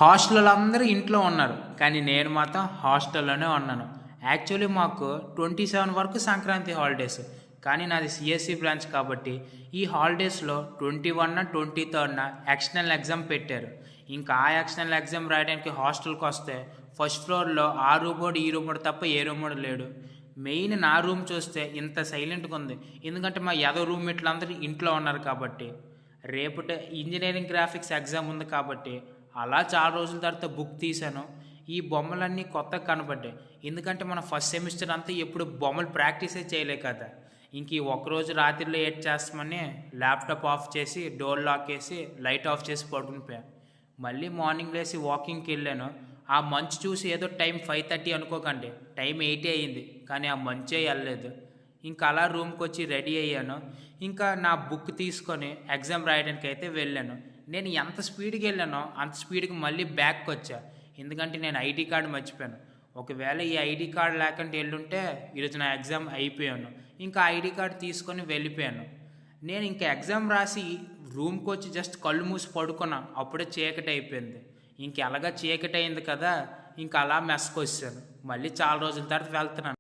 హాస్టల్లో అందరూ ఇంట్లో ఉన్నారు. కానీ నేను మాత్రం హాస్టల్లోనే ఉన్నాను. యాక్చువల్లీ మాకు 27 వరకు సంక్రాంతి హాలిడేస్. కానీ నాది సిఎస్సి బ్రాంచ్ కాబట్టి ఈ హాలిడేస్లో 21న 23న ఎక్స్టర్నల్ ఎగ్జామ్ పెట్టారు. ఇంకా ఆ ఎక్స్టర్నల్ ఎగ్జామ్ రాయడానికి హాస్టల్కి వస్తే ఫస్ట్ ఫ్లోర్లో ఆ రూమోడు ఈ రూమోడు తప్ప ఏ రూమోడు లేడు. మెయిన్ నా రూమ్ చూస్తే ఇంత సైలెంట్గా ఉంది. ఎందుకంటే మా రూమ్మేట్లు అందరూ ఇంట్లో ఉన్నారు కాబట్టి. రేపటి ఇంజనీరింగ్ గ్రాఫిక్స్ ఎగ్జామ్ ఉంది కాబట్టి అలా చాలా రోజుల తర్వాత బుక్ తీశాను. ఈ బొమ్మలన్నీ కొత్తగా కనబడ్డాయి. ఎందుకంటే మనం ఫస్ట్ సెమిస్టర్ అంతా ఎప్పుడు బొమ్మలు ప్రాక్టీసే చేయలే కదా. ఇంక ఈ ఒక్కరోజు రాత్రిలో ఏడ్ చేస్తామని ల్యాప్టాప్ ఆఫ్ చేసి డోర్ లాక్ వేసి లైట్ ఆఫ్ చేసి పడుకునిపోయాను. మళ్ళీ మార్నింగ్ లేసి వాకింగ్కి వెళ్ళాను. ఆ మంచు చూసి ఏదో టైం 5:30 అనుకోకండి, టైం 8 అయ్యింది. కానీ ఆ మంచే వెళ్ళలేదు. ఇంకా అలా రూమ్కి వచ్చి రెడీ అయ్యాను. ఇంకా నా బుక్ తీసుకొని ఎగ్జామ్ రాయడానికి అయితే వెళ్ళాను. నేను ఎంత స్పీడ్కి వెళ్ళానో అంత స్పీడ్కి మళ్ళీ బ్యాక్కి వచ్చా. ఎందుకంటే నేను ఐడి కార్డు మర్చిపోయాను. ఒకవేళ ఈ ఐడి కార్డు లేకుండా వెళ్ళుంటే ఈరోజు నా ఎగ్జామ్ అయిపోయాను. ఇంకా ఐడి కార్డు తీసుకొని వెళ్ళిపోయాను. నేను ఇంకా ఎగ్జామ్ రాసి రూమ్కి వచ్చి జస్ట్ కళ్ళు మూసి పడుకున్నా. అప్పుడే చీకటి అయిపోయింది. ఇంక ఎలాగా చీకటి అయింది కదా, ఇంకా అలా మెస్కి వచ్చాను. మళ్ళీ చాలా రోజుల తర్వాత వెళ్తున్నాను.